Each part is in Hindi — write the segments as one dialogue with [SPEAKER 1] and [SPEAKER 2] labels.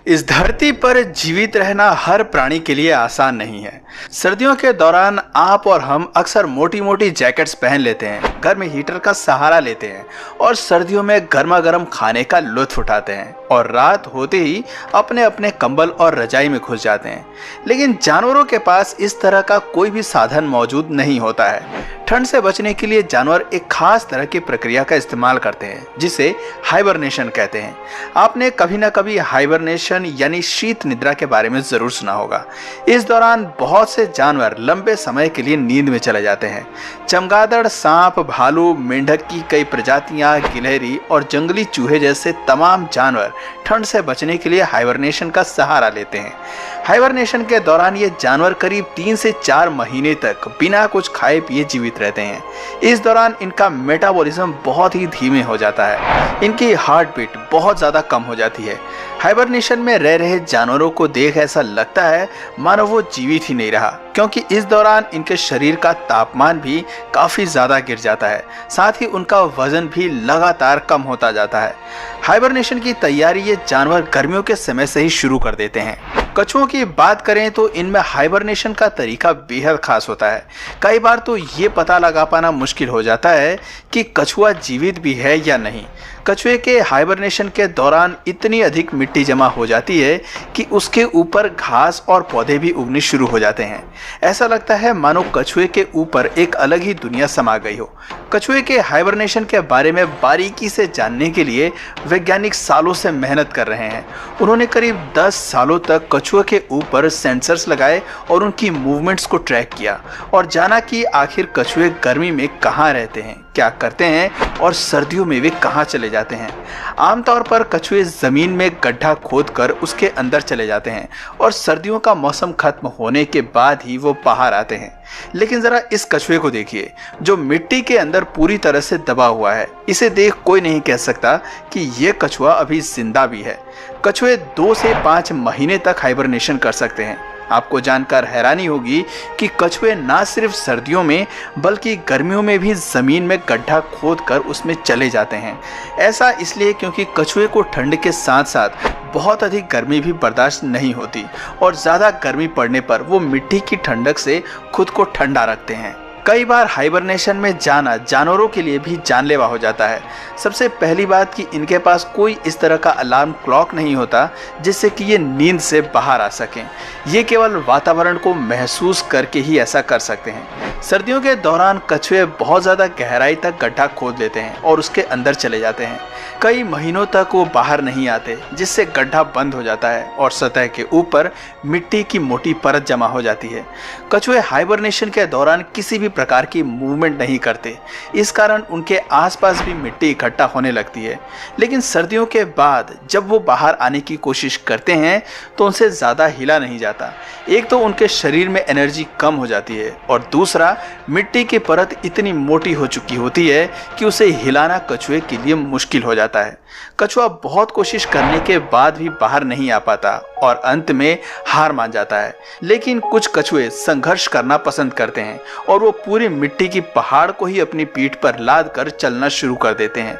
[SPEAKER 1] इस धरती पर जीवित रहना हर प्राणी के लिए आसान नहीं है। सर्दियों के दौरान आप और हम अक्सर मोटी मोटी जैकेट्स पहन लेते हैं, घर में हीटर का सहारा लेते हैं और सर्दियों में गर्मा गर्म खाने का लुत्फ उठाते हैं और रात होते ही अपने अपने कंबल और रजाई में घुस जाते हैं। लेकिन जानवरों के पास इस तरह का कोई भी साधन मौजूद नहीं होता है। ठंड से बचने के लिए जानवर एक खास तरह की प्रक्रिया का इस्तेमाल करते हैं जिसे हाइबरनेशन कहते हैं। आपने कभी ना कभी हाइबरनेशन यानी शीत निद्रा के बारे में जरूर सुना होगा। इस दौरान बहुत से जानवर लंबे समय के लिए नींद में चले जाते हैं। चमगादड़, सांप, भालू, मेंढक की कई प्रजातियां, गिलहरी और जंगली चूहे जैसे तमाम जानवर ठंड से बचने के लिए हाइबरनेशन का सहारा लेते हैं। हाइबरनेशन के दौरान ये जानवर करीब 3 से 4 महीने तक बिना कुछ खाए पिए जीवित रहते हैं। इस दौरान इनका मेटाबॉलिज्म बहुत ही धीमे हो जाता है। इनकी हार्ट बीट बहुत ज़्यादा कम हो जाती है। हाइबरनेशन में रह रहे जानवरों को देख ऐसा लगता है मानो वो जीवित ही नहीं रहा, क्योंकि इस दौरान इनके शरीर का तापमान भी काफ़ी ज़्यादा गिर जाता है। साथ ही उनका वजन भी लगातार कम होता जाता है। हाइबरनेशन की तैयारी ये जानवर गर्मियों के समय से ही शुरू कर देते हैं। कछुओं की बात करें तो इनमें हाइबरनेशन का तरीका बेहद खास होता है। कई बार तो ये पता लगा पाना मुश्किल हो जाता है कि कछुआ जीवित भी है या नहीं। कछुए के हाइबरनेशन के दौरान इतनी अधिक मिट्टी जमा हो जाती है कि उसके ऊपर घास और पौधे भी उगने शुरू हो जाते हैं। ऐसा लगता है मानो कछुए के ऊपर एक अलग ही दुनिया समा गई हो। कछुए के हाइबरनेशन के बारे में बारीकी से जानने के लिए वैज्ञानिक सालों से मेहनत कर रहे हैं। उन्होंने करीब 10 सालों तक कछुए के ऊपर सेंसर्स लगाए और उनकी मूवमेंट्स को ट्रैक किया और जाना कि आखिर कछुए गर्मी में कहाँ रहते हैं, क्या करते हैं और सर्दियों में वे कहाँ चले जाते हैं। आमतौर पर कछुए जमीन में गड्ढा खोदकर उसके अंदर चले जाते हैं और सर्दियों का मौसम खत्म होने के बाद ही वो बाहर आते हैं। लेकिन जरा इस कछुए को देखिए जो मिट्टी के अंदर पूरी तरह से दबा हुआ है। इसे देख कोई नहीं कह सकता कि ये कछुआ अभी जिंदा भी है। कछुए 2 से 5 महीने तक हाइबरनेशन कर सकते हैं। आपको जानकर हैरानी होगी कि कछुए ना सिर्फ सर्दियों में बल्कि गर्मियों में भी जमीन में गड्ढा खोदकर उसमें चले जाते हैं। ऐसा इसलिए क्योंकि कछुए को ठंड के साथ साथ बहुत अधिक गर्मी भी बर्दाश्त नहीं होती और ज़्यादा गर्मी पड़ने पर वो मिट्टी की ठंडक से खुद को ठंडा रखते हैं। कई बार हाइबरनेशन में जाना जानवरों के लिए भी जानलेवा हो जाता है। सबसे पहली बात कि इनके पास कोई इस तरह का अलार्म क्लॉक नहीं होता जिससे कि ये नींद से बाहर आ सकें। ये केवल वातावरण को महसूस करके ही ऐसा कर सकते हैं। सर्दियों के दौरान कछुए बहुत ज़्यादा गहराई तक गड्ढा खोद लेते हैं और उसके अंदर चले जाते हैं। कई महीनों तक वो बाहर नहीं आते, जिससे गड्ढा बंद हो जाता है और सतह के ऊपर मिट्टी की मोटी परत जमा हो जाती है। कछुए हाइबरनेशन के दौरान किसी भी प्रकार की मूवमेंट नहीं करते। इस कारण उनके आसपास भी मिट्टी इकट्ठा होने लगती है। लेकिन सर्दियों के बाद जब वो बाहर आने की कोशिश करते हैं तो उनसे ज़्यादा हिला नहीं जाता। एक तो उनके शरीर में एनर्जी कम हो जाती है और दूसरा मिट्टी की परत इतनी मोटी हो चुकी होती है कि उसे हिलाना कछुए के लिए मुश्किल हो जाता है। कछुआ बहुत कोशिश करने के बाद भी बाहर नहीं आ पाता और अंत में हार मान जाता है। लेकिन कुछ कछुए संघर्ष करना पसंद करते हैं और वो पूरी मिट्टी की पहाड़ को ही अपनी पीठ पर लाद कर चलना शुरू कर देते हैं।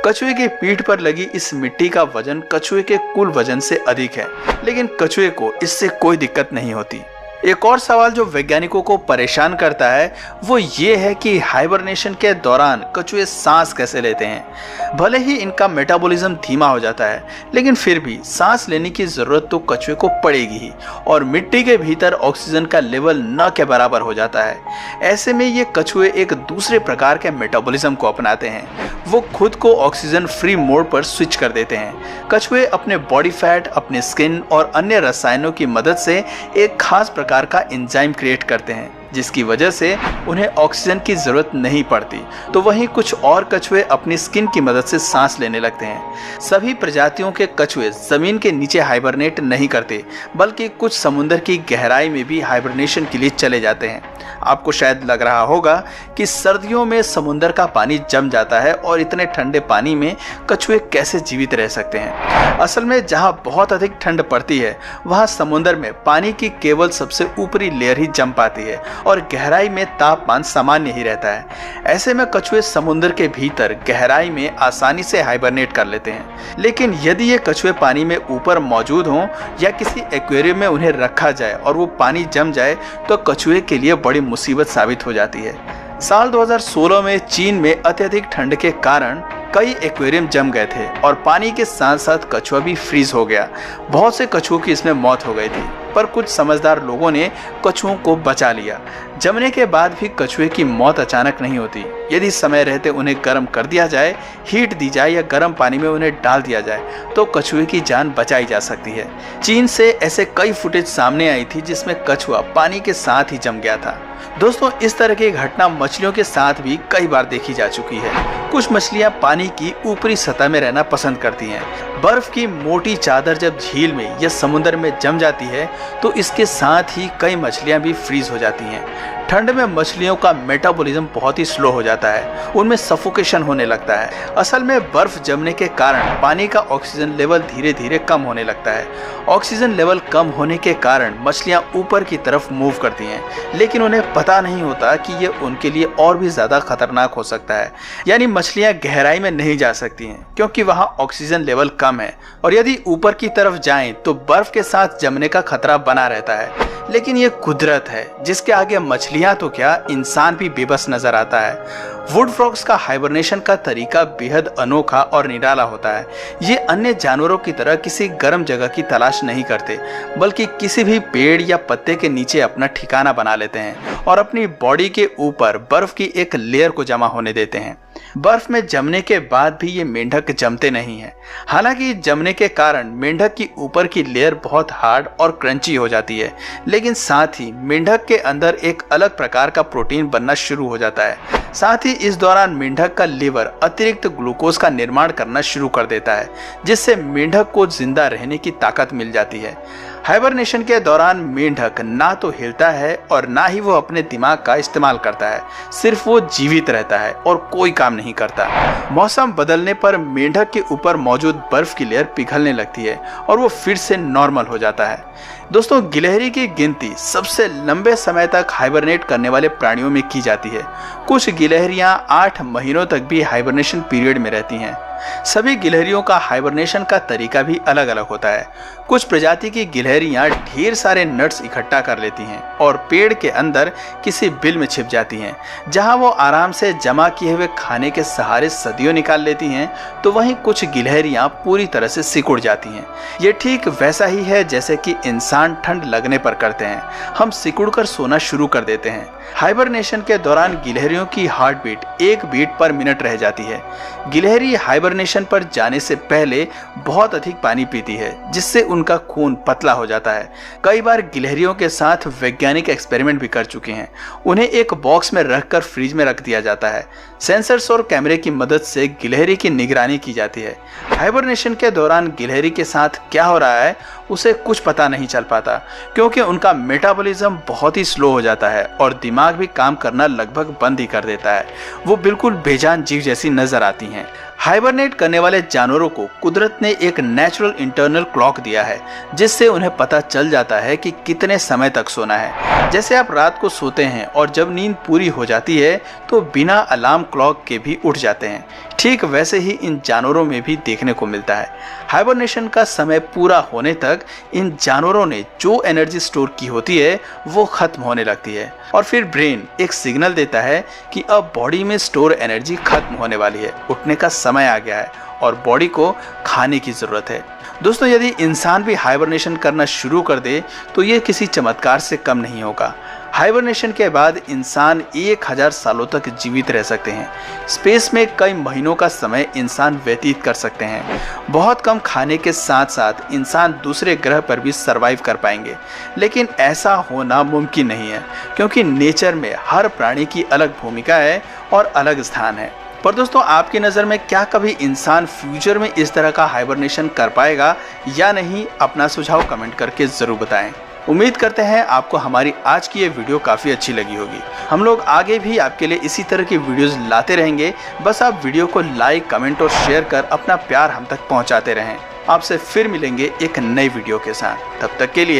[SPEAKER 1] कछुए की पीठ पर लगी इस मिट्टी का वजन कछुए के कुल वजन से अधिक है, लेकिन कछुए को इससे कोई दिक्कत नहीं होती। एक और सवाल जो वैज्ञानिकों को परेशान करता है वो ये है कि हाइबरनेशन के दौरान कछुए सांस कैसे लेते हैं। भले ही इनका मेटाबॉलिज्म धीमा हो जाता है, लेकिन फिर भी सांस लेने की ज़रूरत तो कछुए को पड़ेगी ही और मिट्टी के भीतर ऑक्सीजन का लेवल न के बराबर हो जाता है। ऐसे में ये कछुए एक दूसरे प्रकार के मेटाबॉलिज्म को अपनाते हैं। वो खुद को ऑक्सीजन फ्री मोड पर स्विच कर देते हैं। कछुए अपने बॉडी फैट, अपने स्किन और अन्य रसायनों की मदद से एक खास प्रकार का एंजाइम क्रिएट करते हैं जिसकी वजह से उन्हें ऑक्सीजन की जरूरत नहीं पड़ती। तो वहीं कुछ और कछुए अपनी स्किन की मदद से सांस लेने लगते हैं। सभी प्रजातियों के कछुए जमीन के नीचे हाइबरनेट नहीं करते, बल्कि कुछ समुद्र की गहराई में भी हाइबरनेशन के लिए चले जाते हैं। आपको शायद लग रहा होगा कि सर्दियों में समुद्र का पानी जम जाता है और इतने ठंडे पानी में कछुए कैसे जीवित रह सकते हैं। असल में जहां बहुत अधिक ठंड पड़ती है वहां समुद्र में पानी की केवल सबसे ऊपरी लेयर ही जम पाती है और गहराई में तापमान सामान्य ही रहता है। ऐसे में कछुए समुद्र के भीतर गहराई में आसानी से हाइबरनेट कर लेते हैं। लेकिन यदि ये कछुए पानी में ऊपर मौजूद हों या किसी एक्वेरियम में उन्हें रखा जाए और वो पानी जम जाए तो कछुए के लिए बड़ी मुसीबत साबित हो जाती है। साल 2016 में चीन में अत्यधिक ठंड के कारण कई एक्वेरियम जम गए थे और पानी के साथ साथ कछुआ भी फ्रीज हो गया। बहुत से कछुओं की इसमें मौत हो गई थी, पर कुछ समझदार लोगों ने कछुओं को बचा लिया। जमने के बाद भी कछुए की मौत अचानक नहीं होती। यदि समय रहते उन्हें गर्म कर दिया जाए, हीट दी जाए या गर्म पानी में उन्हें डाल दिया जाए तो कछुए की जान बचाई जा सकती है। चीन से ऐसे कई फुटेज सामने आई थी जिसमें कछुआ पानी के साथ ही जम गया था। दोस्तों, इस तरह की घटना मछलियों के साथ भी कई बार देखी जा चुकी है। कुछ मछलियां पानी की ऊपरी सतह में रहना पसंद करती हैं। बर्फ की मोटी चादर जब झील में या समुद्र में जम जाती है तो इसके साथ ही कई मछलियां भी फ्रीज हो जाती हैं। ठंड में मछलियों का मेटाबॉलिज्म बहुत ही स्लो हो जाता है, उनमें सफोकेशन होने लगता है। असल में बर्फ जमने के कारण पानी का ऑक्सीजन लेवल धीरे धीरे कम होने लगता है। ऑक्सीजन लेवल कम होने के कारण मछलियां ऊपर की तरफ मूव करती हैं, लेकिन उन्हें पता नहीं होता कि ये उनके लिए और भी ज़्यादा खतरनाक हो सकता है। यानी मछलियां गहराई में नहीं जा सकती हैं क्योंकि वहाँ ऑक्सीजन लेवल कम है, और यदि ऊपर की तरफ जाएं तो बर्फ के साथ जमने का खतरा बना रहता है। लेकिन ये कुदरत है जिसके आगे मछलियां तो क्या, इंसान भी बेबस नजर आता है। वुड फ्रॉग्स का हाइबरनेशन का तरीका बेहद अनोखा और निराला होता है। ये अन्य जानवरों की तरह किसी गर्म जगह की तलाश नहीं करते, बल्कि किसी भी पेड़ या पत्ते के नीचे अपना ठिकाना बना लेते हैं और अपनी बॉडी के ऊपर बर्फ की एक लेयर को जमा होने देते हैं। बर्फ में जमने के बाद भी ये मेंढक जमते नहीं हैं। हालांकि जमने के कारण मेंढक की ऊपर की लेयर बहुत हार्ड और क्रंची हो जाती है, लेकिन साथ ही मेंढक के अंदर एक अलग प्रकार का प्रोटीन बनना शुरू हो जाता है। साथ ही इस दौरान मेंढक का लीवर अतिरिक्त ग्लूकोज का निर्माण करना शुरू कर देता है, जिससे मेंढक को जिंदा रहने की ताकत मिल जाती है। हाइबरनेशन के दौरान मेंढक ना तो हिलता है और ना ही वो अपने दिमाग का इस्तेमाल करता है, सिर्फ वो जीवित रहता है और कोई काम नहीं करता। मौसम बदलने पर मेंढक के ऊपर मौजूद बर्फ की लेयर पिघलने लगती है और वो फिर से नॉर्मल हो जाता है। दोस्तों, गिलहरी की गिनती सबसे लंबे समय तक हाइबरनेट करने वाले प्राणियों में की जाती है। कुछ गिलहरियां 8 महीनों तक भी हाइबरनेशन पीरियड में रहती हैं। सभी गिलहरियों का हाइबरनेशन का तरीका भी अलग अलग होता है। कुछ प्रजाति की गिलहरियां ढेर सारे नट्स इकट्ठा कर लेती हैं और पेड़ के अंदर किसी बिल में छिप जाती हैं, जहां वो आराम से जमा किए हुए खाने के सहारे सदियों निकाल लेती हैं। तो वहीं कुछ गिलहरियां पूरी तरह से सिकुड़ जाती हैं। ये ठीक वैसा ही है जैसे कि इंसान ठंड लगने पर करते हैं, हम सिकुड़ कर सोना शुरू कर देते हैं। हाइबरनेशन के दौरान गिलहरियों की heart beat 1 beat per minute रह जाती है। गिलहरी हाइबरनेशन पर जाने से पहले बहुत अधिक पानी पीती है, जिससे उनका खून पतला हो जाता है। कई बार गिलहरियों के साथ वैज्ञानिक एक्सपेरिमेंट भी कर चुके हैं। उन्हें एक बॉक्स में रखकर फ्रिज में रख दिया जाता है। सेंसर्स और कैमरे की मदद से गिलहरी की निगरानी की जाती है। हाइबरनेशन के दौरान गिलहरी के साथ क्या हो रहा है उसे कुछ पता नहीं चल पाता, क्योंकि उनका मेटाबॉलिज्म बहुत ही स्लो हो जाता है और दिमाग भी काम करना लगभग बंद ही कर देता है। वो बिल्कुल बेजान जीव जैसी नजर आती हैं। हाइबरनेट करने वाले जानवरों को कुदरत ने एक नेचुरल इंटरनल क्लॉक दिया है, जिससे उन्हें पता चल जाता है कि कितने समय तक सोना है। जैसे आप रात को सोते हैं और जब नींद पूरी हो जाती है तो बिना अलार्म क्लॉक के भी उठ जाते हैं, ठीक वैसे ही इन जानवरों में भी देखने को मिलता है। हाइबरनेशन का समय पूरा होने तक इन जानवरों ने जो एनर्जी स्टोर की होती है वो खत्म होने लगती है और फिर ब्रेन एक सिग्नल देता है कि अब बॉडी में स्टोर एनर्जी खत्म होने वाली है, उठने का समय आ गया है और बॉडी को खाने की जरूरत है। दोस्तों, यदि इंसान भी हाइबरनेशन करना शुरू कर दे तो ये किसी चमत्कार से कम नहीं होगा। हाइबरनेशन के बाद इंसान 1000 सालों तक जीवित रह सकते हैं। स्पेस में कई महीनों का समय इंसान व्यतीत कर सकते हैं। बहुत कम खाने के साथ साथ इंसान दूसरे ग्रह पर भी सरवाइव कर पाएंगे, लेकिन ऐसा होना मुमकिन नहीं है, क्योंकि नेचर में हर प्राणी की अलग भूमिका है और अलग स्थान है। पर दोस्तों, आपकी नज़र में क्या कभी इंसान फ्यूचर में इस तरह का हाइबरनेशन कर पाएगा या नहीं? अपना सुझाव कमेंट करके ज़रूर बताएं। उम्मीद करते हैं आपको हमारी आज की ये वीडियो काफ़ी अच्छी लगी होगी। हम लोग आगे भी आपके लिए इसी तरह की वीडियोस लाते रहेंगे। बस आप वीडियो को लाइक, कमेंट और शेयर कर अपना प्यार हम तक पहुंचाते रहें। आपसे फिर मिलेंगे एक नई वीडियो के साथ। तब तक के लिए